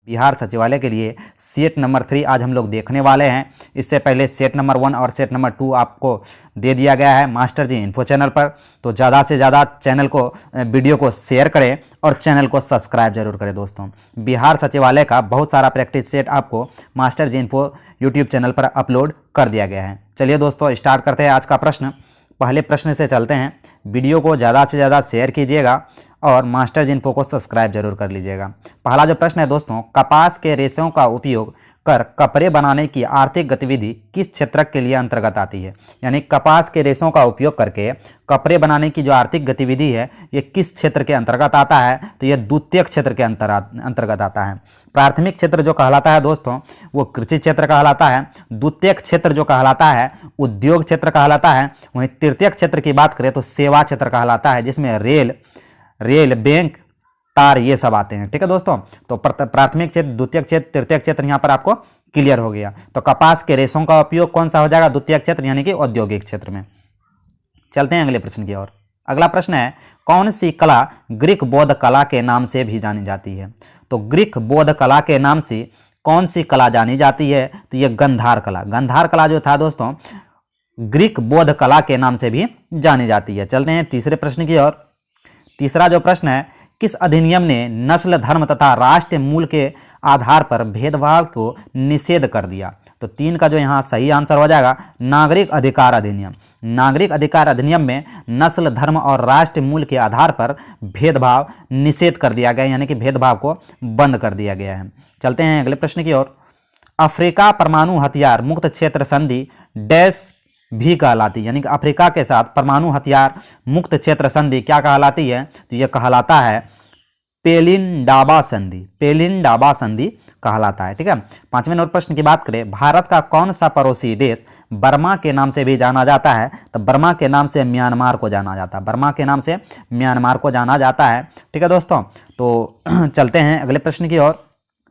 बिहार सचिवालय के लिए सेट नंबर 3 आज हम लोग देखने वाले हैं। इससे पहले सेट नंबर 1 और सेट नंबर 2 आपको दे दिया गया है मास्टर जी इन्फो चैनल पर। तो ज़्यादा से ज़्यादा चैनल को वीडियो को शेयर करें और चैनल को सब्सक्राइब जरूर करें दोस्तों। बिहार सचिवालय का बहुत सारा प्रैक्टिस सेट आपको मास्टर जी इन्फो यूट्यूब चैनल पर अपलोड कर दिया गया है। चलिए दोस्तों स्टार्ट करते हैं आज का प्रश्न। पहले प्रश्न से चलते हैं। वीडियो को ज़्यादा से ज़्यादा शेयर कीजिएगा और मास्टर जी इन्फो को सब्सक्राइब जरूर कर लीजिएगा। पहला जो प्रश्न है दोस्तों, कपास के रेशों का उपयोग कर कपड़े बनाने की आर्थिक गतिविधि किस क्षेत्र के लिए अंतर्गत आती है? यानी कपास के रेशों का उपयोग करके कपड़े बनाने की जो आर्थिक गतिविधि है ये किस क्षेत्र के अंतर्गत आता है? तो ये द्वितीयक क्षेत्र के अंतर्गत आता है। प्राथमिक क्षेत्र जो कहलाता है दोस्तों वो कृषि क्षेत्र कहलाता है। द्वितीयक क्षेत्र जो कहलाता है उद्योग क्षेत्र कहलाता है। वहीं तृतीयक क्षेत्र की बात करें तो सेवा क्षेत्र कहलाता है, जिसमें रेल, बैंक, तार ये सब आते हैं। ठीक है दोस्तों, तो प्राथमिक क्षेत्र, द्वितीयक क्षेत्र, तृतीयक क्षेत्र यहाँ पर आपको क्लियर हो गया। तो कपास के रेशों का उपयोग कौन सा हो जाएगा? द्वितीयक क्षेत्र यानी कि औद्योगिक क्षेत्र में। चलते हैं अगले प्रश्न की ओर। अगला प्रश्न है, कौन सी कला ग्रीक बौद्ध कला के नाम से भी जानी जाती है? तो ग्रीक बौद्ध कला के नाम से कौन सी कला जानी जाती है? तो ये गंधार कला। गंधार कला जो था दोस्तों ग्रीक बौद्ध कला के नाम से भी जानी जाती है। चलते हैं तीसरे प्रश्न की ओर। तीसरा जो प्रश्न है, किस अधिनियम ने नस्ल, धर्म तथा राष्ट्र मूल के आधार पर भेदभाव को निषेध कर दिया? तो 3 का जो यहाँ सही आंसर हो जाएगा नागरिक अधिकार अधिनियम। नागरिक अधिकार अधिनियम में नस्ल, धर्म और राष्ट्र मूल के आधार पर भेदभाव निषेध कर दिया गया, यानी कि भेदभाव को बंद कर दिया गया है। चलते हैं अगले प्रश्न की ओर। अफ्रीका परमाणु हथियार मुक्त क्षेत्र संधि डैश भी कहलाती है, यानी कि अफ्रीका के साथ परमाणु हथियार मुक्त क्षेत्र संधि क्या कहलाती है? तो यह कहलाता है पेलिनडाबा संधि। पेलिनडाबा संधि कहलाता है। ठीक है, 5वें नंबर प्रश्न की बात करें, भारत का कौन सा पड़ोसी देश बर्मा के नाम से भी जाना जाता है? तो बर्मा के नाम से म्यांमार को जाना जाता है। बर्मा के नाम से म्यांमार को जाना जाता है। ठीक है दोस्तों, तो चलते हैं अगले प्रश्न की ओर।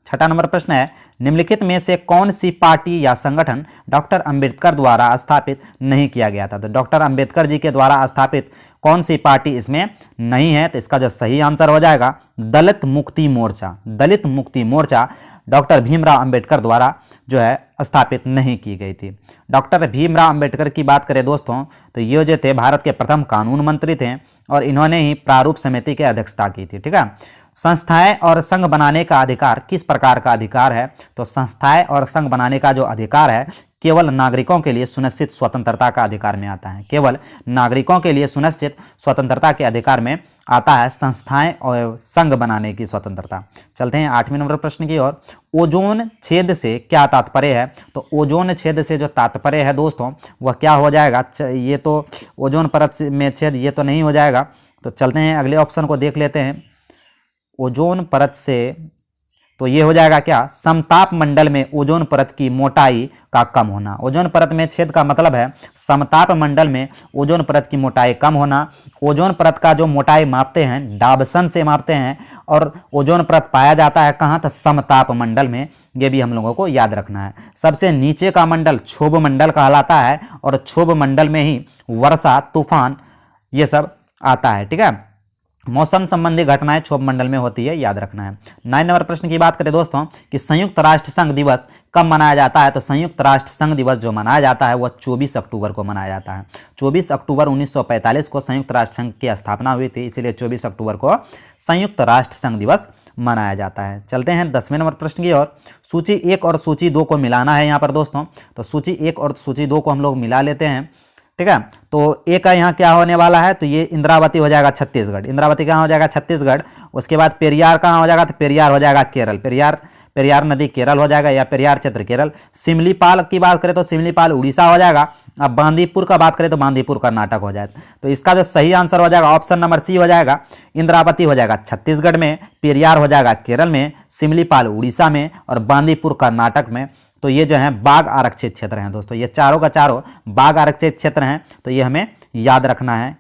6वां नंबर प्रश्न है, निम्नलिखित में से कौन सी पार्टी या संगठन डॉक्टर अंबेडकर द्वारा स्थापित नहीं किया गया था? तो डॉक्टर अंबेडकर जी के द्वारा स्थापित कौन सी पार्टी इसमें नहीं है? तो इसका जो सही आंसर हो जाएगा दलित मुक्ति मोर्चा। दलित मुक्ति मोर्चा डॉक्टर भीमराव अंबेडकर द्वारा जो है स्थापित नहीं की गई थी। डॉक्टर भीमराव अंबेडकर की बात करें दोस्तों तो ये जो थे भारत के प्रथम कानून मंत्री थे और इन्होंने ही प्रारूप समिति की अध्यक्षता की थी। ठीक है, संस्थाएं और संघ बनाने का अधिकार किस प्रकार का अधिकार है? तो संस्थाएं और संघ बनाने का जो अधिकार है केवल नागरिकों के लिए सुनिश्चित स्वतंत्रता का अधिकार में आता है। केवल नागरिकों के लिए सुनिश्चित स्वतंत्रता के अधिकार में आता है संस्थाएं और संघ बनाने की स्वतंत्रता। चलते हैं 8वें नंबर प्रश्न की ओर। ओजोन छेद से क्या तात्पर्य है? तो ओजोन छेद से जो तात्पर्य है दोस्तों वह क्या हो जाएगा? ये तो ओजोन परत में छेद ये तो नहीं हो जाएगा। तो चलते हैं अगले ऑप्शन को देख लेते हैं। ओजोन परत से तो ये हो जाएगा क्या? समताप मंडल में ओजोन परत की मोटाई का कम होना। ओजोन परत में छेद का मतलब है समताप मंडल में ओजोन परत की मोटाई कम होना। ओजोन परत का जो मोटाई मापते हैं डाबसन से मापते हैं और ओजोन परत पाया जाता है कहाँ? तो समताप मंडल में। ये भी हम लोगों को याद रखना है। सबसे नीचे का मंडल क्षोभ मंडल कहलाता है और क्षोभ मंडल में ही वर्षा, तूफान ये सब आता है। ठीक है, मौसम संबंधी घटनाएं क्षोभ मंडल में होती है, याद रखना है। 9 नंबर प्रश्न की बात करें दोस्तों कि संयुक्त राष्ट्र संघ दिवस कब मनाया जाता है? तो संयुक्त राष्ट्र संघ दिवस जो मनाया जाता है वह 24 अक्टूबर को मनाया जाता है। 24 अक्टूबर 1945 को संयुक्त राष्ट्र संघ की स्थापना हुई थी, इसीलिए 24 अक्टूबर को संयुक्त राष्ट्र संघ दिवस मनाया जाता है। चलते हैं 10वें नंबर प्रश्न की ओर। सूची 1 और सूची 2 को मिलाना है यहाँ पर दोस्तों। तो सूची 1 और सूची 2 को हम लोग मिला लेते हैं। ठीक है, तो एक का यहाँ क्या होने वाला है? तो ये इंद्रावती हो जाएगा छत्तीसगढ़। इंद्रावती कहाँ हो जाएगा? छत्तीसगढ़। उसके बाद पेरियार कहाँ हो जाएगा? तो पेरियार हो जाएगा केरल। पेरियार नदी केरल हो जाएगा या पेरियार क्षेत्र केरल। सिमलीपाल की बात करें तो सिमलीपाल उड़ीसा हो जाएगा। अब बांदीपुर का बात करें तो बांदीपुर कर्नाटक हो जाए। तो इसका जो सही आंसर हो जाएगा ऑप्शन नंबर सी हो जाएगा। इंद्रावती हो जाएगा छत्तीसगढ़ में, पेरियार हो जाएगा केरल में, सिमलीपाल उड़ीसा में और बांदीपुर कर्नाटक में। तो ये जो है बाघ आरक्षित क्षेत्र हैं दोस्तों। ये चारों का चारों बाघ आरक्षित क्षेत्र हैं, तो ये हमें याद रखना है।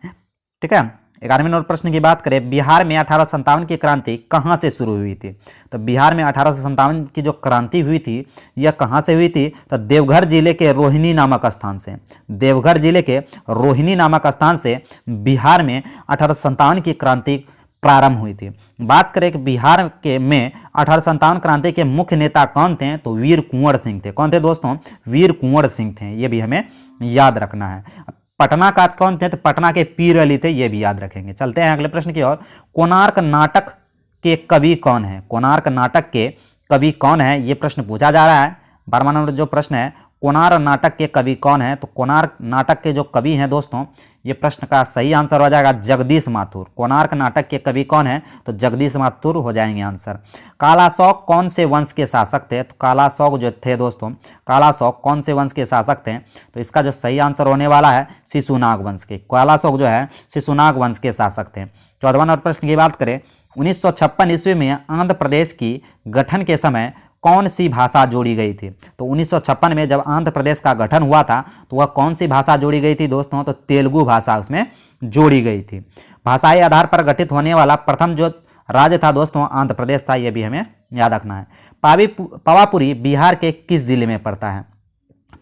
ठीक है, 11वें नंबर प्रश्न की बात करें, बिहार में 1857 की क्रांति कहाँ से शुरू हुई थी? तो बिहार में 1857 की जो क्रांति हुई थी यह कहाँ से हुई थी? तो देवघर जिले के रोहिणी नामक स्थान से। देवघर जिले के रोहिणी नामक स्थान से बिहार में 1857 की क्रांति प्रारंभ हुई थी। बात करें कि बिहार के में 1857 क्रांति के मुख्य नेता कौन थे, तो वीर कुंवर सिंह थे। कौन थे दोस्तों, वीर कुंवर सिंह थे, ये भी हमें याद रखना है। पटना का कौन थे, तो पटना के पीर अली थे, ये भी याद रखेंगे। चलते हैं अगले प्रश्न की ओर। कोणार्क नाटक के कवि कौन है, कोणार्क नाटक के कवि कौन है, ये प्रश्न पूछा जा रहा है। 12वां नंबर जो प्रश्न है, कोणार्क नाटक के कवि कौन है, तो कोणार्क नाटक के जो कवि हैं दोस्तों, ये प्रश्न का सही आंसर हो जाएगा जगदीश माथुर। कोणार्क नाटक के कवि कौन है, तो जगदीश माथुर हो जाएंगे आंसर। कालाशौक कौन से वंश के शासक थे, तो कालाशौक जो थे दोस्तों, कालाशौक कौन से वंश के शासक थे, तो इसका जो सही आंसर होने वाला है शिशुनाग वंश के। कालाशौक जो है शिशुनाग वंश के शासक थे। 14वां नंबर प्रश्न की बात करें, 1956 ईस्वी में आंध्र प्रदेश की गठन के समय कौन सी भाषा जोड़ी गई थी, तो 1956 में जब आंध्र प्रदेश का गठन हुआ था तो वह कौन सी भाषा जोड़ी गई थी दोस्तों, तो तेलुगु भाषा उसमें जोड़ी गई थी। भाषाई आधार पर गठित होने वाला प्रथम जो राज्य था दोस्तों आंध्र प्रदेश था, यह भी हमें याद रखना है। पावापुरी बिहार के किस जिले में पड़ता है,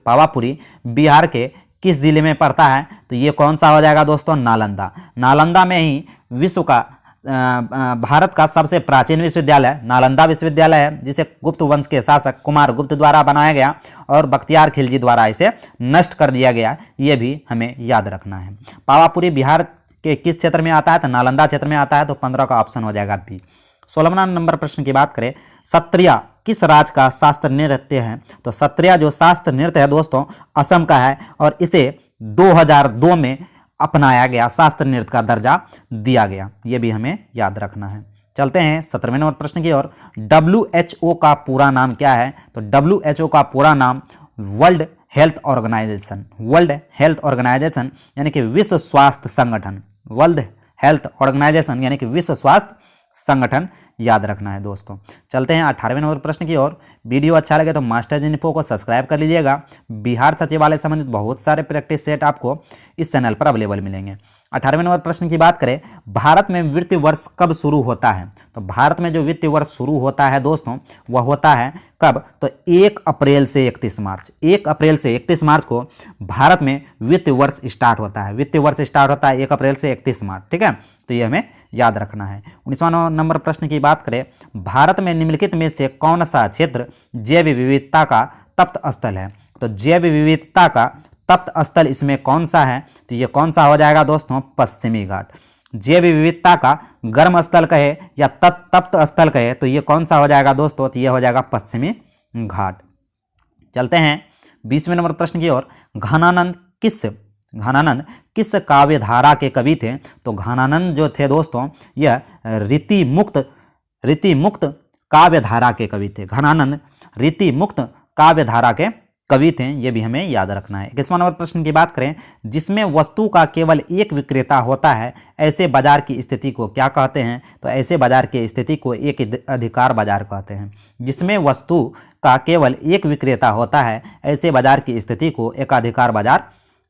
पावापुरी बिहार के किस जिले में पड़ता है, तो ये कौन सा हो जाएगा दोस्तों, नालंदा। नालंदा में ही विश्व का भारत का सबसे प्राचीन विश्वविद्यालय नालंदा विश्वविद्यालय है, जिसे गुप्त वंश के शासक कुमार गुप्त द्वारा बनाया गया और बख्तियार खिलजी द्वारा इसे नष्ट कर दिया गया, ये भी हमें याद रखना है। पावापुरी बिहार के किस क्षेत्र में आता है, तो नालंदा क्षेत्र में आता है, तो 15 का ऑप्शन हो जाएगा बी। 16वां नंबर प्रश्न की बात करें, सत्रिया किस राज्य का शास्त्र नृत्य है, तो सत्रिया जो शास्त्र नृत्य है दोस्तों असम का है और इसे 2002 में अपनाया गया, शास्त्र नृत्य का दर्जा दिया गया, ये भी हमें याद रखना है। चलते हैं 17वें नंबर प्रश्न की ओर। WHO का पूरा नाम क्या है, तो WHO का पूरा नाम world health organisation, world health organisation यानी कि विश्व स्वास्थ्य संगठन, वर्ल्ड हेल्थ ऑर्गेनाइजेशन यानी कि विश्व स्वास्थ्य संगठन याद रखना है दोस्तों। चलते हैं 18वें नंबर प्रश्न की ओर। वीडियो अच्छा लगे तो मास्टर जी इन्फो को सब्सक्राइब कर लीजिएगा। बिहार सचिवालय संबंधित बहुत सारे प्रैक्टिस सेट आपको इस चैनल पर अवेलेबल मिलेंगे। 18वें नंबर प्रश्न की बात करें, भारत में वित्तीय वर्ष कब शुरू होता है, तो भारत में जो वित्तीय वर्ष शुरू होता है दोस्तों वह होता है कब, तो 1 अप्रैल से 31 मार्च, 1 अप्रैल से 31 मार्च को भारत में वित्तीय वर्ष स्टार्ट होता है। वित्तीय वर्ष स्टार्ट होता है 1 अप्रैल से 31 मार्च, ठीक है, तो ये हमें याद रखना है। 19वां नंबर प्रश्न की बात करें, भारत में निम्नलिखित में से कौन सा क्षेत्र जैव विविधता का तप्त स्थल है, तो जैव विविधता का तप्त स्थल इसमें कौन सा है, तो ये कौन सा हो जाएगा दोस्तों, पश्चिमी घाट। जैव विविधता का गर्म स्थल कहे या तप्त स्थल कहे तो ये कौन सा हो जाएगा दोस्तों, तो ये हो जाएगा पश्चिमी घाट। चलते हैं 20वें नंबर प्रश्न की ओर। घनानंद किस काव्य धारा के कवि थे, तो घनानंद जो थे दोस्तों यह रीति मुक्त काव्य धारा के कवि थे। घनानंद रीति मुक्त काव्य धारा के कवि थे, ये भी हमें याद रखना है। 21वां नंबर प्रश्न की बात करें, जिसमें वस्तु का केवल एक विक्रेता होता है ऐसे बाजार की स्थिति को क्या कहते हैं, तो ऐसे बाजार की स्थिति को एक अधिकार बाजार कहते हैं। जिसमें वस्तु का केवल एक विक्रेता होता है ऐसे बाजार की स्थिति को एकाधिकार बाजार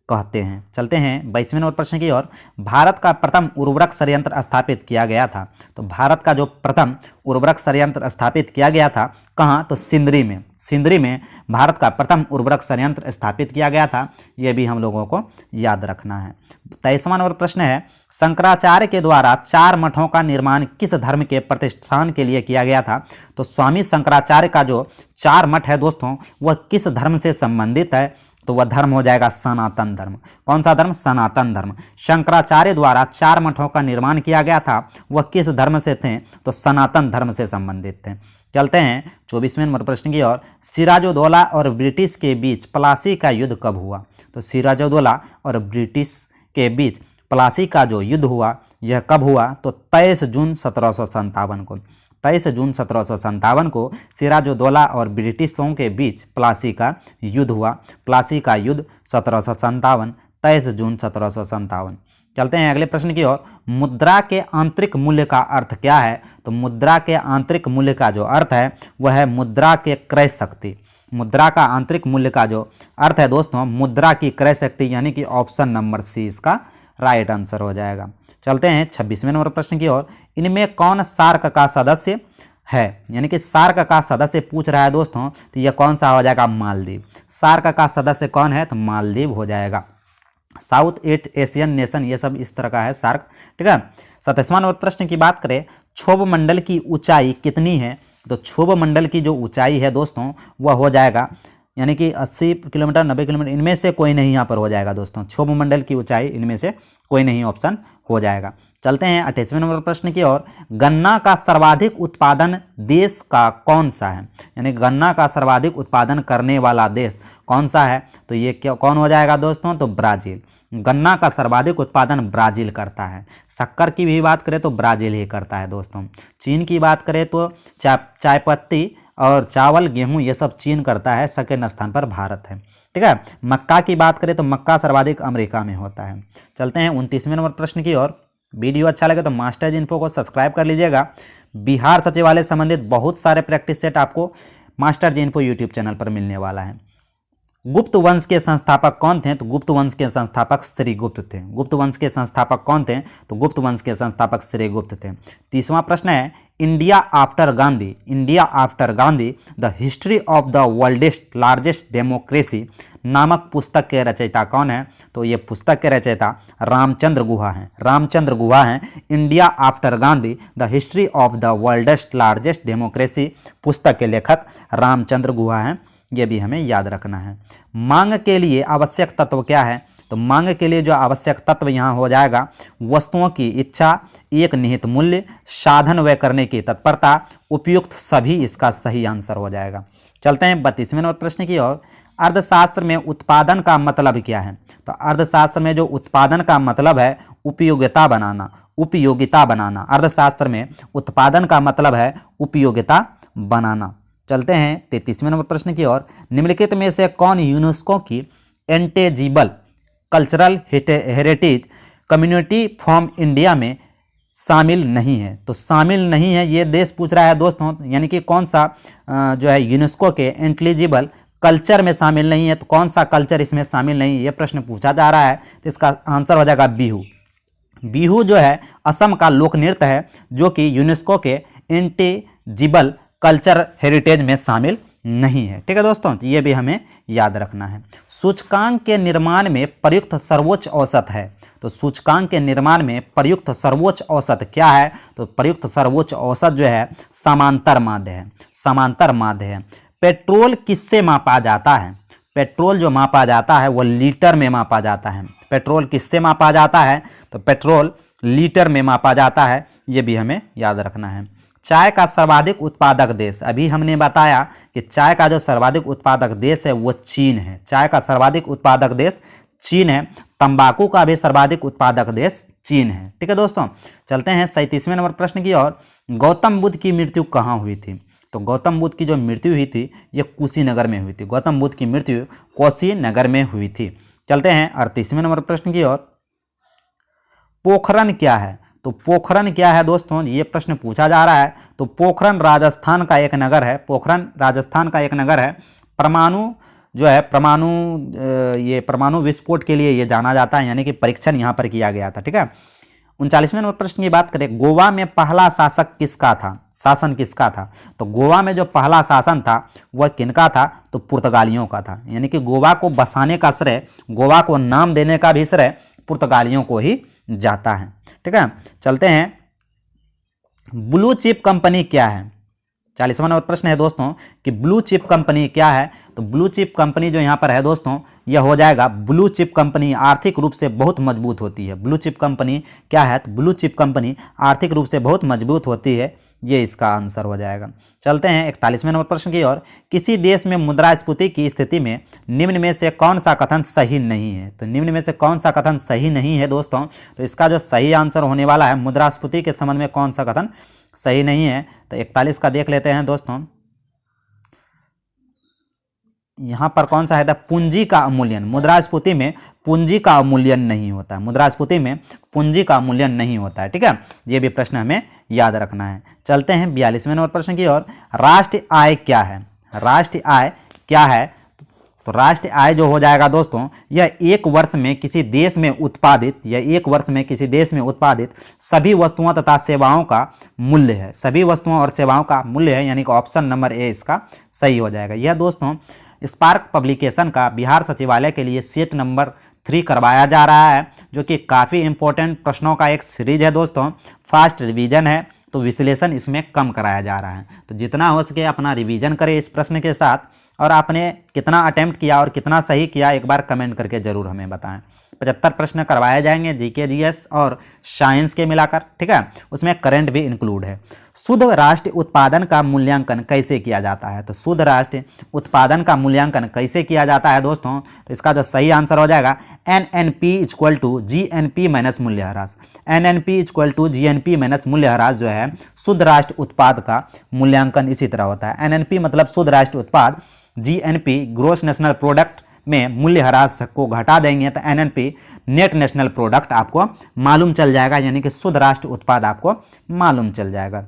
कहते हैं। चलते हैं 22वें नंबर प्रश्न की ओर। भारत का प्रथम उर्वरक संयंत्र स्थापित किया गया था, तो भारत का जो प्रथम उर्वरक संयंत्र स्थापित किया गया था कहाँ, तो सिंदरी में भारत का प्रथम उर्वरक संयंत्र स्थापित किया गया था, यह भी हम लोगों को याद रखना है। 23वां नंबर प्रश्न है, शंकराचार्य के द्वारा 4 मठों का निर्माण किस धर्म के प्रतिष्ठान के लिए किया गया था, तो स्वामी शंकराचार्य का जो 4 मठ है दोस्तों वह किस धर्म से संबंधित है, तो वह धर्म हो जाएगा सनातन धर्म। कौन सा धर्म, सनातन धर्म। शंकराचार्य द्वारा 4 मठों का निर्माण किया गया था, वह किस धर्म से थे, तो सनातन धर्म से संबंधित थे। चलते हैं 24वें नंबर प्रश्न की ओर। सिराजुद्दौला और ब्रिटिश के बीच प्लासी का युद्ध कब हुआ, तो सिराजुद्दौला और ब्रिटिश के बीच प्लासी का जो युद्ध हुआ यह कब हुआ, तो 23 जून 1757 को। 23 जून 1757 को सिराजुद्दौला और ब्रिटिशों के बीच प्लासी का युद्ध हुआ। प्लासी का युद्ध 1757, 23 जून 1757। चलते हैं अगले प्रश्न की ओर। मुद्रा के आंतरिक मूल्य का अर्थ क्या है, तो मुद्रा के आंतरिक मूल्य का जो अर्थ है वह है मुद्रा के क्रय शक्ति। मुद्रा का आंतरिक मूल्य का जो अर्थ है दोस्तों मुद्रा की क्रय शक्ति, यानी कि ऑप्शन नंबर सी इसका राइट आंसर हो जाएगा। चलते हैं 26वें नंबर प्रश्न की ओर। इनमें कौन सार्क का सदस्य है, यानी कि सार्क का सदस्य पूछ रहा है दोस्तों, तो यह कौन सा हो जाएगा, मालदीव। सार्क का सदस्य कौन है, तो मालदीव हो जाएगा। साउथ ईस्ट एशियन नेशन, ये सब इस तरह का है सार्क, ठीक है। 27वां नंबर प्रश्न की बात करें, क्षोभ मंडल की ऊंचाई कितनी है? तो क्षोभ मंडल की जो ऊंचाई है दोस्तों वह हो जाएगा यानी कि 80 किलोमीटर, 90 किलोमीटर, इनमें से कोई नहीं यहाँ पर हो जाएगा दोस्तों। क्षोभ मंडल की ऊंचाई इनमें से कोई नहीं ऑप्शन हो जाएगा। चलते हैं 28वें नंबर प्रश्न की ओर। गन्ना का सर्वाधिक उत्पादन देश का कौन सा है? यानी गन्ना का सर्वाधिक उत्पादन करने वाला देश कौन सा है? तो ये क्या कौन हो जाएगा दोस्तों? तो ब्राज़ील। गन्ना का सर्वाधिक उत्पादन ब्राज़ील करता है। शक्कर की भी बात करें तो ब्राज़ील ही करता है दोस्तों। चीन की बात करें तो चाय पत्ती और चावल, गेहूं, ये सब चीन करता है। सेकेंड स्थान पर भारत है, ठीक है। मक्का की बात करें तो मक्का सर्वाधिक अमेरिका में होता है। चलते हैं 29वें नंबर प्रश्न की ओर। वीडियो अच्छा लगे तो मास्टर्स इन्फो को सब्सक्राइब कर लीजिएगा। बिहार सचिवालय संबंधित बहुत सारे प्रैक्टिस सेट आपको मास्टर्स इन्फो यूट्यूब चैनल पर मिलने वाला है। गुप्त वंश के संस्थापक कौन थे? तो गुप्त वंश के संस्थापक श्रीगुप्त थे। गुप्त वंश के संस्थापक कौन थे? तो गुप्त वंश के संस्थापक श्रीगुप्त थे। 30वां प्रश्न है, India after Gandhi, India after Gandhi the history of the worldest largest democracy नामक पुस्तक के रचयिता कौन है? तो ये पुस्तक के रचयिता रामचंद्र गुहा हैं। रामचंद्र गुहा हैं। India after Gandhi the history of the worldest largest democracy पुस्तक के लेखक रामचंद्र गुहा हैं। ये भी हमें याद रखना है। मांग के लिए आवश्यक तत्व क्या है? तो मांग के लिए जो आवश्यक तत्व यहाँ हो जाएगा, वस्तुओं की इच्छा, एक निहित मूल्य, साधन व्यय करने की तत्परता, उपयुक्त सभी इसका सही आंसर हो जाएगा। चलते हैं 32वें नंबर प्रश्न की ओर। अर्थशास्त्र में उत्पादन का मतलब क्या है? तो अर्थशास्त्र में जो उत्पादन का मतलब है उपयोगिता बनाना, उपयोगिता बनाना। अर्थशास्त्र में उत्पादन का मतलब है उपयोगिता बनाना। चलते हैं 33वें नंबर प्रश्न की ओर। निम्नलिखित में से कौन यूनेस्को की intangible cultural heritage community from India में शामिल नहीं है? तो शामिल नहीं है ये देश पूछ रहा है दोस्तों, यानी कि कौन सा जो है यूनेस्को के इंटेलिजिबल कल्चर में शामिल नहीं है। तो कौन सा कल्चर इसमें शामिल नहीं है ये प्रश्न पूछा जा रहा है। तो इसका आंसर हो जाएगा बिहू। बिहू जो है असम का लोक नृत्य है जो कि यूनेस्को के इंटेजिबल कल्चर हेरिटेज में शामिल नहीं है, ठीक है दोस्तों। ये भी हमें याद रखना है। सूचकांक के निर्माण में प्रयुक्त सर्वोच्च औसत है। तो सूचकांक के निर्माण में प्रयुक्त सर्वोच्च औसत क्या है? तो प्रयुक्त सर्वोच्च औसत जो है समांतर माध्य है। समांतर माध्य है। पेट्रोल किससे मापा जाता है? पेट्रोल जो मापा जाता है वो लीटर में मापा जाता है। पेट्रोल किससे मापा जाता है? तो पेट्रोल लीटर में मापा जाता है। ये भी हमें याद रखना है। चाय का सर्वाधिक उत्पादक देश, अभी हमने बताया कि चाय का जो सर्वाधिक उत्पादक देश है वो चीन है। चाय का सर्वाधिक उत्पादक देश चीन है। तंबाकू का भी सर्वाधिक उत्पादक देश चीन है, ठीक है दोस्तों। चलते हैं 37वें नंबर प्रश्न की ओर। गौतम बुद्ध की मृत्यु कहाँ हुई थी? तो गौतम बुद्ध की जो मृत्यु हुई थी ये कुशीनगर में हुई थी। गौतम बुद्ध की मृत्यु कुशीनगर में हुई थी। चलते हैं 38वें नंबर प्रश्न की ओर। पोखरन क्या है? तो पोखरन क्या है दोस्तों, ये प्रश्न पूछा जा रहा है। तो पोखरन राजस्थान का एक नगर है। पोखरन राजस्थान का एक नगर है। परमाणु जो है परमाणु विस्फोट के लिए ये जाना जाता है, यानी कि परीक्षण यहाँ पर किया गया था, ठीक है। 39वें नंबर प्रश्न की बात करें, गोवा में पहला शासक किसका था? शासन किसका था? तो गोवा में जो पहला शासन था वह किनका था? तो पुर्तगालियों का था। यानी कि गोवा को बसाने का श्रेय, गोवा को नाम देने का भी श्रेय पुर्तगालियों को ही जाता है, ठीक है। चलते हैं, ब्लू चिप कंपनी क्या है? 40वां नंबर प्रश्न है दोस्तों कि ब्लू चिप कंपनी क्या है? तो ब्लू चिप कंपनी जो यहाँ पर है दोस्तों यह हो जाएगा, ब्लू चिप कंपनी आर्थिक रूप से बहुत मजबूत होती है। ब्लू चिप कंपनी क्या है? तो ब्लू चिप कंपनी आर्थिक रूप से बहुत मजबूत होती है। ये इसका आंसर हो जाएगा। चलते हैं 41वें नंबर प्रश्न की ओर। किसी देश में मुद्रास्फीति की स्थिति में निम्न में से कौन सा कथन सही नहीं है? तो निम्न में से कौन सा कथन सही नहीं है दोस्तों? तो इसका जो सही आंसर होने वाला है, मुद्रास्फीति के संबंध में कौन सा कथन सही नहीं है? तो 41 का देख लेते हैं दोस्तों। यहाँ पर कौन सा है? पूंजी का अवमूल्यन। मुद्रास्फीति में पूंजी का अवमूल्यन नहीं होता है। मुद्रास्फीति में पूंजी का अवमूल्यन नहीं होता है, ठीक है। ये भी प्रश्न हमें याद रखना है। चलते हैं 42वें नंबर प्रश्न की ओर। राष्ट्रीय आय क्या है? राष्ट्रीय आय क्या है? तो राष्ट्रीय आय जो हो जाएगा दोस्तों, यह एक वर्ष में किसी देश में उत्पादित, सभी वस्तुओं तथा सेवाओं का मूल्य है। सभी वस्तुओं और सेवाओं का मूल्य है, यानी कि ऑप्शन नंबर ए इसका सही हो जाएगा। यह दोस्तों स्पार्क पब्लिकेशन का बिहार सचिवालय के लिए सेट नंबर 3 करवाया जा रहा है, जो कि काफ़ी इंपॉर्टेंट प्रश्नों का एक सीरीज है दोस्तों। फास्ट रिवीजन है, तो विश्लेषण इसमें कम कराया जा रहा है। तो जितना हो सके अपना रिवीजन करें इस प्रश्न के साथ, और आपने कितना अटेम्प्ट किया और कितना सही किया एक बार कमेंट करके ज़रूर हमें बताएं। 75 प्रश्न करवाए जाएंगे जीके जीएस और साइंस के मिलाकर, ठीक है। उसमें करंट भी इंक्लूड है। शुद्ध राष्ट्रीय उत्पादन का मूल्यांकन कैसे किया जाता है? तो शुद्ध राष्ट्रीय उत्पादन का मूल्यांकन कैसे किया जाता है दोस्तों? तो इसका जो सही आंसर हो जाएगा NNP equal to GNP minus मूल्यह्रास। NNP equal to GNP minus मूल्यह्रास जो है शुद्ध राष्ट्रीय उत्पाद का मूल्यांकन इसी तरह होता है। NNP मतलब शुद्ध राष्ट्रीय उत्पाद, GNP ग्रोस नेशनल प्रोडक्ट में मूल्यह्रास को घटा देंगे तो NNP नेट नेशनल प्रोडक्ट आपको मालूम चल जाएगा, यानी कि शुद्ध राष्ट्रीय उत्पाद आपको मालूम चल जाएगा।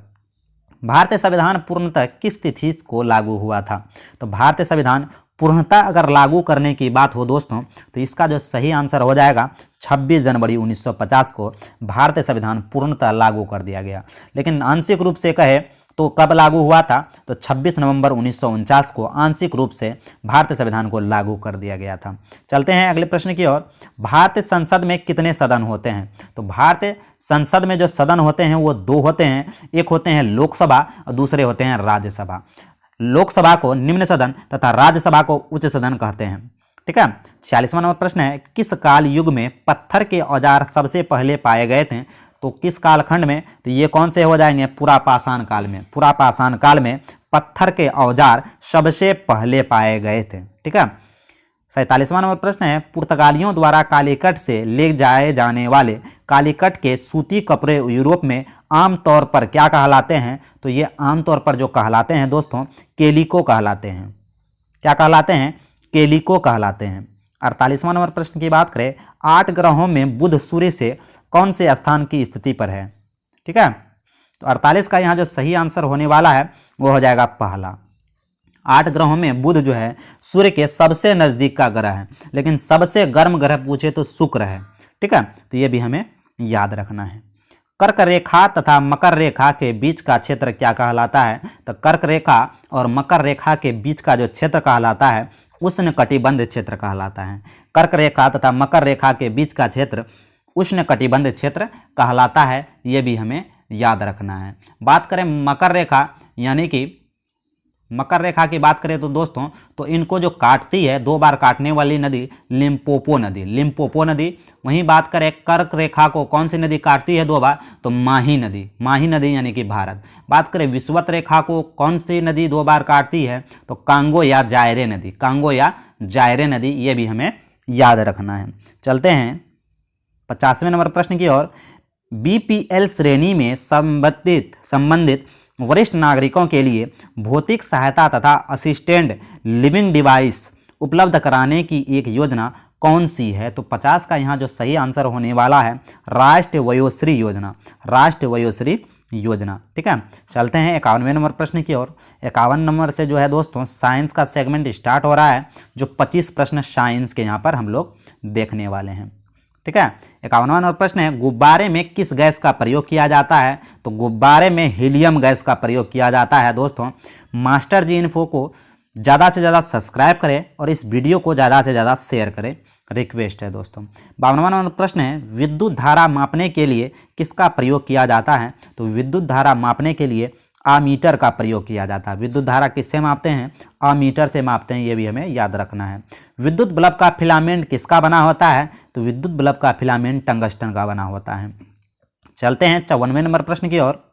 भारतीय संविधान पूर्णतः किस तिथि को लागू हुआ था? तो भारतीय संविधान पूर्णतः अगर लागू करने की बात हो दोस्तों, तो इसका जो सही आंसर हो जाएगा 26 जनवरी 1950 को भारतीय संविधान पूर्णतः लागू कर दिया गया। लेकिन आंशिक रूप से कहे तो कब लागू हुआ था? तो 26 नवंबर 1949 को आंशिक रूप से भारतीय संविधान को लागू कर दिया गया था। चलते हैं अगले प्रश्न की ओर। भारतीय संसद में कितने सदन होते हैं? तो भारतीय संसद में जो सदन होते हैं वो 2 होते हैं। एक होते हैं लोकसभा और दूसरे होते हैं राज्यसभा। लोकसभा को निम्न सदन तथा राज्यसभा को उच्च सदन कहते हैं, ठीक है। 46वां नंबर प्रश्न है, किस काल युग में पत्थर के औजार सबसे पहले पाए गए थे? तो किस कालखंड में? तो ये कौन से हो जाएंगे? पुरापाषाण काल में। पुरापाषाण काल में पत्थर के औजार सबसे पहले पाए गए थे, ठीक है। 47वां नंबर प्रश्न है, पुर्तगालियों द्वारा कालीकट से ले जाए जाने वाले कालीकट के सूती कपड़े यूरोप में आमतौर पर क्या कहलाते हैं? तो ये आमतौर पर जो कहलाते हैं दोस्तों केलिको कहलाते हैं। क्या कहलाते हैं? केलिको कहलाते हैं। 48वां नंबर प्रश्न की बात करें, 8 ग्रहों में बुध सूर्य से कौन से स्थान की स्थिति पर है? ठीक है, तो 48 का यहाँ जो सही आंसर होने वाला है वो हो जाएगा पहला। 8 ग्रहों में बुध जो है सूर्य के सबसे नजदीक का ग्रह है, लेकिन सबसे गर्म ग्रह पूछे तो शुक्र है, ठीक है। तो ये भी हमें याद रखना है। कर्क रेखा तथा मकर रेखा के बीच का क्षेत्र क्या कहलाता है? तो कर्क रेखा और मकर रेखा के बीच का जो क्षेत्र कहलाता है उष्णकटिबंध क्षेत्र कहलाता है। कर्क रेखा तथा मकर रेखा के बीच का क्षेत्र उष्णकटिबंध क्षेत्र कहलाता है, ये भी हमें याद रखना है। बात करें मकर रेखा, यानी कि मकर रेखा की बात करें तो दोस्तों तो इनको जो काटती है 2 बार काटने वाली नदी लिम्पोपो नदी, लिम्पोपो नदी। वहीं बात करें कर्क रेखा को कौन सी नदी काटती है 2 बार? तो माही नदी, माही नदी यानी कि भारत। बात करें विषुवत रेखा को कौन सी नदी 2 बार काटती है? तो कांगो या जायरे नदी, कांगो या जायरे नदी, ये भी हमें याद रखना है। चलते हैं 50वें नंबर प्रश्न की ओर। BPL श्रेणी में संबंधित वरिष्ठ नागरिकों के लिए भौतिक सहायता तथा असिस्टेंट लिविंग डिवाइस उपलब्ध कराने की एक योजना कौन सी है? तो 50 का यहाँ जो सही आंसर होने वाला है राष्ट्रीय वयोश्री योजना, राष्ट्रीय वयोश्री योजना, ठीक है। चलते हैं 51वें नंबर प्रश्न की ओर। 51 नंबर से जो है दोस्तों साइंस का सेगमेंट स्टार्ट हो रहा है, जो 25 प्रश्न साइंस के यहाँ पर हम लोग देखने वाले हैं, ठीक है। 51वां नंबर प्रश्न है, गुब्बारे में किस गैस का प्रयोग किया जाता है? तो गुब्बारे में हीलियम गैस का प्रयोग किया जाता है दोस्तों। मास्टर जी इन्फो को ज़्यादा से ज़्यादा सब्सक्राइब करें और इस वीडियो को ज़्यादा से ज़्यादा शेयर करें, रिक्वेस्ट है दोस्तों। 52वां नंबर प्रश्न है, विद्युत धारा मापने के लिए किसका प्रयोग किया जाता है? तो विद्युत धारा मापने के लिए आमीटर का प्रयोग किया जाता है। विद्युत धारा किससे मापते हैं? आमीटर से मापते हैं, ये भी हमें याद रखना है। विद्युत बल्ब का फिलामेंट किसका बना होता है? तो विद्युत बल्ब का फिलामेंट टंगस्टन का बना होता है। चलते हैं 54वें नंबर प्रश्न की ओर।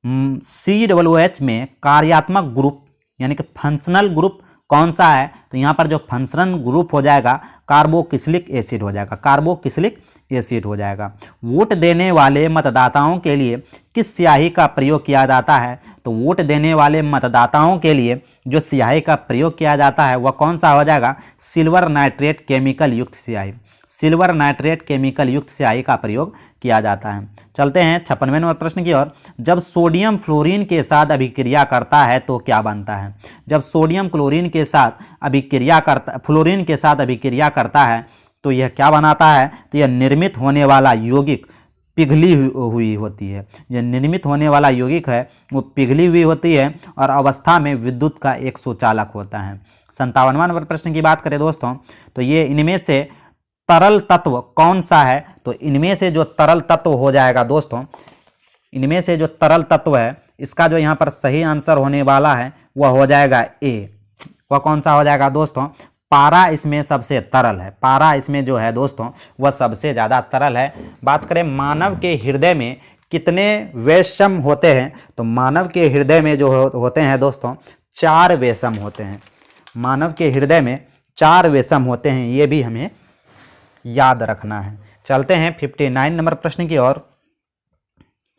COOH में कार्यात्मक ग्रुप यानी कि फंक्शनल ग्रुप कौन सा है? तो यहाँ पर जो फंक्शनल ग्रुप हो जाएगा कार्बोक्सिलिक एसिड हो जाएगा, कार्बोक्सिलिक एसिड हो जाएगा। वोट देने वाले मतदाताओं के लिए किस स्याही का प्रयोग किया जाता है? तो वोट देने वाले मतदाताओं के लिए जो स्याही का प्रयोग किया जाता है वह कौन सा हो जाएगा? सिल्वर नाइट्रेट केमिकल युक्त स्याही, सिल्वर नाइट्रेट केमिकल युक्त स्याही का प्रयोग किया जाता है। चलते हैं 56वें नंबर प्रश्न की ओर। जब सोडियम फ्लोरीन के साथ अभिक्रिया करता है तो क्या बनता है? जब सोडियम फ्लोरीन के साथ फ्लोरीन के साथ अभिक्रिया करता है तो यह क्या बनाता है? तो यह निर्मित होने वाला यौगिक पिघली हुई होती है। जो निर्मित होने वाला यौगिक है वो पिघली हुई होती है और अवस्था में विद्युत का एक सुचालक होता है। 57वां नंबर प्रश्न की बात करें दोस्तों, तो ये इनमें से तरल तत्व कौन सा है? तो इनमें से जो तरल तत्व हो जाएगा दोस्तों, इनमें से जो तरल तत्व है इसका जो यहाँ पर सही आंसर होने वाला है वह हो जाएगा ए। वह कौन सा हो जाएगा दोस्तों? पारा इसमें सबसे तरल है। पारा इसमें जो है दोस्तों वह सबसे ज़्यादा तरल है। बात करें मानव के हृदय में कितने वैषम होते हैं, तो मानव के हृदय में जो होते हैं दोस्तों 4 वैषम होते हैं। मानव के हृदय में 4 वैषम होते हैं, ये भी हमें याद रखना है। चलते हैं 59 नंबर प्रश्न की ओर।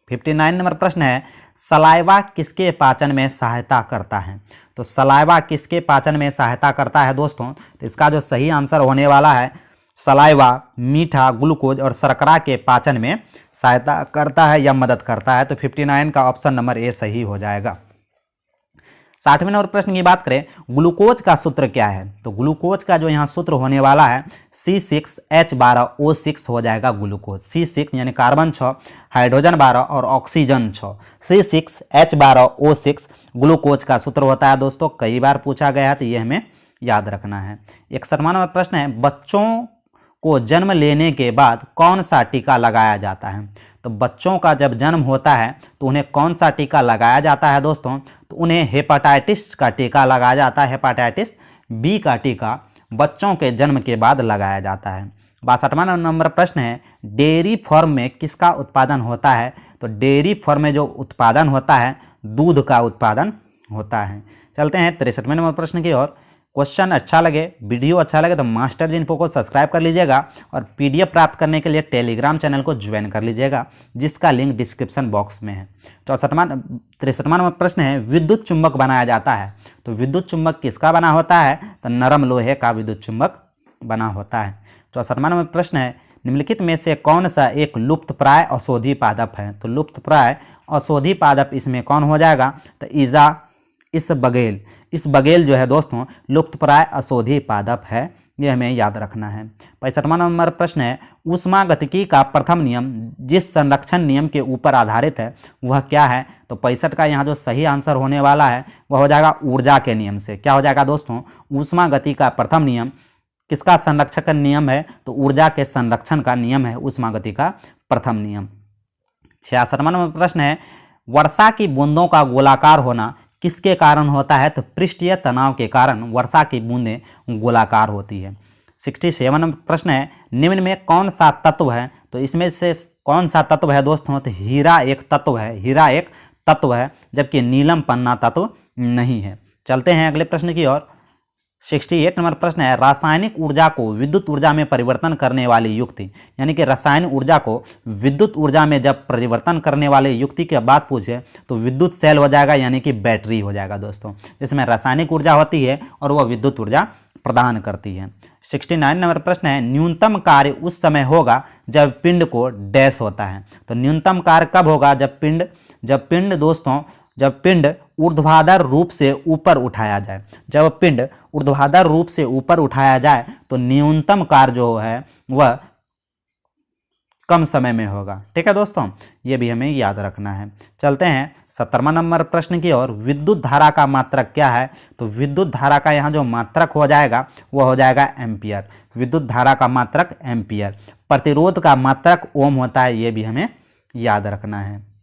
59 नंबर प्रश्न है, सलाइवा किसके पाचन में सहायता करता है? तो सलाइवा किसके पाचन में सहायता करता है दोस्तों? तो इसका जो सही आंसर होने वाला है सलाइवा मीठा, ग्लूकोज और शर्करा के पाचन में सहायता करता है या मदद करता है। तो 59 का ऑप्शन नंबर ए सही हो जाएगा। 60वें नंबर प्रश्न की बात करें, ग्लूकोज का सूत्र क्या है? तो ग्लूकोज का जो यहाँ सूत्र होने वाला है C6H12O6 हो जाएगा ग्लूकोज। C6 यानी कार्बन 6, हाइड्रोजन 12 और ऑक्सीजन 6। C6H12O6 ग्लूकोज का सूत्र होता है दोस्तों। कई बार पूछा गया है तो ये हमें याद रखना है। 61वां नंबर प्रश्न है, बच्चों को जन्म लेने के बाद कौन सा टीका लगाया जाता है? तो बच्चों का जब जन्म होता है तो उन्हें कौन सा टीका लगाया जाता है दोस्तों? तो उन्हें हेपेटाइटिस का टीका लगाया जाता है। हेपेटाइटिस बी का टीका बच्चों के जन्म के बाद लगाया जाता है। 62वां नंबर प्रश्न है, डेयरी फार्म में किसका उत्पादन होता है? तो डेयरी फार्म में जो उत्पादन होता है दूध का उत्पादन होता है। चलते हैं 63वें नंबर प्रश्न की ओर। क्वेश्चन अच्छा लगे, वीडियो अच्छा लगे तो मास्टर जी इन्फो को सब्सक्राइब कर लीजिएगा और पीडीएफ प्राप्त करने के लिए टेलीग्राम चैनल को ज्वाइन कर लीजिएगा, जिसका लिंक डिस्क्रिप्शन बॉक्स में है। 63वां नंबर प्रश्न है, विद्युत चुंबक बनाया जाता है। तो विद्युत चुंबक किसका बना होता है? तो नरम लोहे का विद्युत चुंबक बना होता है। 64वां नंबर प्रश्न है, निम्नलिखित में से कौन सा एक लुप्तप्राय औषधि पादप है? तो लुप्तप्राय औषधि पादप इसमें कौन हो जाएगा? तो इस बगेल जो है दोस्तों लुप्तप्राय औषधि पादप है, ये हमें याद रखना है। 65वां नंबर प्रश्न है, ऊष्मागतिकी का प्रथम नियम जिस संरक्षण नियम के ऊपर आधारित है वह क्या है? तो 65 का यहाँ जो सही आंसर होने वाला है वह हो जाएगा ऊर्जा के नियम से। क्या हो जाएगा दोस्तों? ऊष्मागति का प्रथम नियम किसका संरक्षण का नियम है? तो ऊर्जा के संरक्षण का नियम है ऊष्मागति का प्रथम नियम। 66वां नंबर प्रश्न है, वर्षा की बूंदों का गोलाकार होना किसके कारण होता है? तो पृष्ठीय तनाव के कारण वर्षा की बूंदें गोलाकार होती है। 67 नंबर प्रश्न है, निम्न में कौन सा तत्व है? तो इसमें से कौन सा तत्व है दोस्तों? तो हीरा एक तत्व है। हीरा एक तत्व है, जबकि नीलम पन्ना तत्व नहीं है। चलते हैं अगले प्रश्न की ओर। 68 नंबर प्रश्न है, रासायनिक ऊर्जा को विद्युत ऊर्जा में परिवर्तन करने वाली युक्ति, यानी कि रासायनिक ऊर्जा को विद्युत ऊर्जा में जब परिवर्तन करने वाले युक्ति की बात पूछे तो विद्युत सेल हो जाएगा, यानी कि बैटरी हो जाएगा दोस्तों। इसमें रासायनिक ऊर्जा होती है और वह विद्युत ऊर्जा प्रदान करती है। 69 नंबर प्रश्न है, न्यूनतम कार्य उस समय होगा जब पिंड को डैश होता है। तो न्यूनतम कार्य कब होगा? जब पिंड ऊर्ध्वाधर रूप से ऊपर उठाया जाए। जब पिंड ऊर्ध्वाधर रूप से ऊपर उठाया जाए तो न्यूनतम कार्य जो है वह कम समय में होगा। ठीक है दोस्तों, ये भी हमें याद रखना है। चलते हैं 70वां नंबर प्रश्न की ओर। विद्युत धारा का मात्रक क्या है? तो विद्युत धारा का यहाँ जो मात्रक हो जाएगा वह हो जाएगा एम्पियर। विद्युत धारा का मात्रक एम्पियर। प्रतिरोध का मात्रक ओम होता है, ये भी हमें याद रखना है।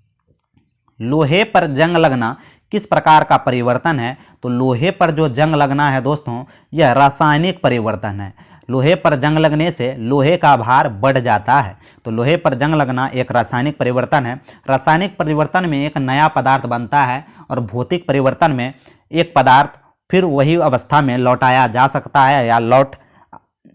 लोहे पर जंग लगना किस प्रकार का परिवर्तन है? तो लोहे पर जो जंग लगना है दोस्तों यह रासायनिक परिवर्तन है। लोहे पर जंग लगने से लोहे का भार बढ़ जाता है। तो लोहे पर जंग लगना एक रासायनिक परिवर्तन है। रासायनिक परिवर्तन में एक नया पदार्थ बनता है और भौतिक परिवर्तन में एक पदार्थ फिर वही अवस्था में लौटाया जा सकता है या लौट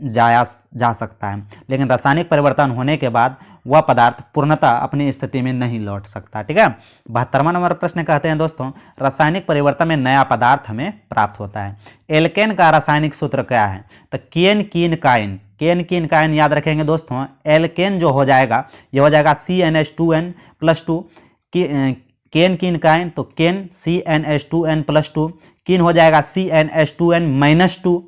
जाया जा सकता है, लेकिन रासायनिक परिवर्तन होने के बाद वह पदार्थ पूर्णतः अपनी स्थिति में नहीं लौट सकता। ठीक है। 72वां नंबर प्रश्न कहते हैं दोस्तों, रासायनिक परिवर्तन में नया पदार्थ हमें प्राप्त होता है। एल्केन का रासायनिक सूत्र क्या है? तो केन कीन काइन। केन कीन काइन याद रखेंगे दोस्तों। एल्केन जो हो जाएगा यह हो जाएगा CnH2n+2। केन कीन काइन तो केन CnH2n+2, कीन हो जाएगा CnH2n-2,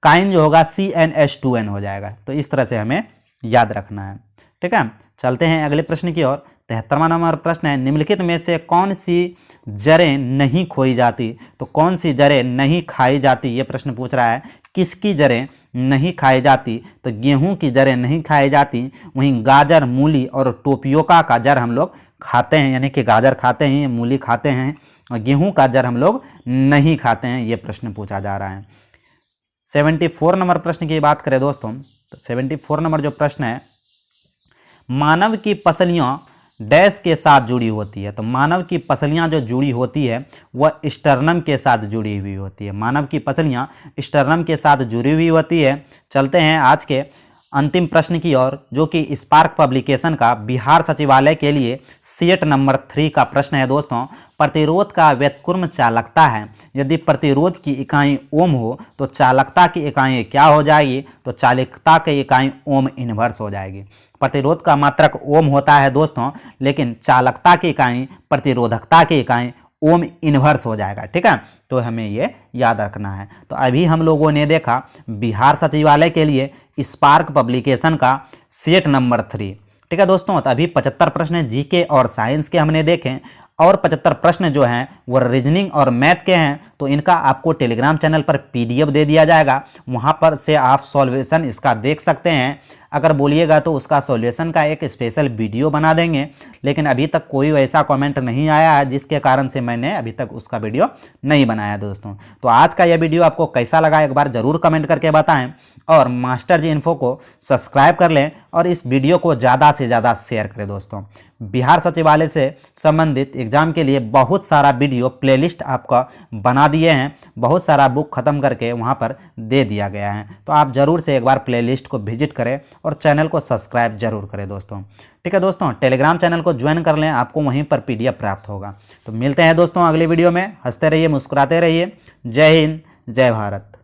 काइन जो होगा CnH2n हो जाएगा। तो इस तरह से हमें याद रखना है। ठीक है, चलते हैं अगले प्रश्न की ओर। 73वां नंबर प्रश्न है, निम्नलिखित में से कौन सी जड़ें नहीं खोई जाती? तो कौन सी जड़ें नहीं खाई जाती, ये प्रश्न पूछ रहा है। किसकी जड़ें नहीं खाई जाती? तो गेहूं की जड़ें नहीं खाई जाती, वहीं गाजर, मूली और टोपियोका का जड़ हम लोग खाते हैं, यानी कि गाजर खाते हैं, मूली खाते हैं, और गेहूं का जड़ हम लोग नहीं खाते हैं, ये प्रश्न पूछा जा रहा है। 74 नंबर प्रश्न की बात करें दोस्तों, तो 74 नंबर जो प्रश्न है, मानव की पसलियां डैश के साथ जुड़ी होती है। तो मानव की पसलियां जो जुड़ी होती है वह स्टर्नम के साथ जुड़ी हुई होती है। मानव की पसलियां स्टर्नम के साथ जुड़ी हुई होती है। चलते हैं आज के अंतिम प्रश्न की ओर, जो कि स्पार्क पब्लिकेशन का बिहार सचिवालय के लिए सेट नंबर 3 का प्रश्न है दोस्तों। प्रतिरोध का व्युत्क्रम चालकता है। यदि प्रतिरोध की इकाई ओम हो तो चालकता की इकाई क्या हो जाएगी? तो चालकता की इकाई ओम इनवर्स हो जाएगी। प्रतिरोध का मात्रक ओम होता है दोस्तों, लेकिन चालकता की इकाई, प्रतिरोधकता की इकाई ओम इनवर्स हो जाएगा। ठीक है, तो हमें ये याद रखना है। तो अभी हम लोगों ने देखा बिहार सचिवालय के लिए स्पार्क पब्लिकेशन का सेट नंबर 3। ठीक है दोस्तों, तो अभी 75 प्रश्न जीके और साइंस के हमने देखे, और 75 प्रश्न जो हैं वो रीजनिंग और मैथ के हैं। तो इनका आपको टेलीग्राम चैनल पर पीडीएफ दे दिया जाएगा, वहाँ पर से आप सॉल्यूशन इसका देख सकते हैं। अगर बोलिएगा तो उसका सॉल्यूशन का एक स्पेशल वीडियो बना देंगे, लेकिन अभी तक कोई वैसा कमेंट नहीं आया है, जिसके कारण से मैंने अभी तक उसका वीडियो नहीं बनाया दोस्तों। तो आज का यह वीडियो आपको कैसा लगा एक बार ज़रूर कमेंट करके बताएं, और मास्टर जी इन्फो को सब्सक्राइब कर लें और इस वीडियो को ज़्यादा से ज़्यादा शेयर करें दोस्तों। बिहार सचिवालय से संबंधित एग्जाम के लिए बहुत सारा वीडियो प्लेलिस्ट आपका बना दिए हैं, बहुत सारा बुक ख़त्म करके वहाँ पर दे दिया गया है। तो आप ज़रूर से एक बार प्लेलिस्ट को विजिट करें और चैनल को सब्सक्राइब जरूर करें दोस्तों। ठीक है दोस्तों, टेलीग्राम चैनल को ज्वाइन कर लें, आपको वहीं पर पीडीएफ प्राप्त होगा। तो मिलते हैं दोस्तों अगली वीडियो में। हंसते रहिए, मुस्कुराते रहिए। जय हिंद, जय भारत।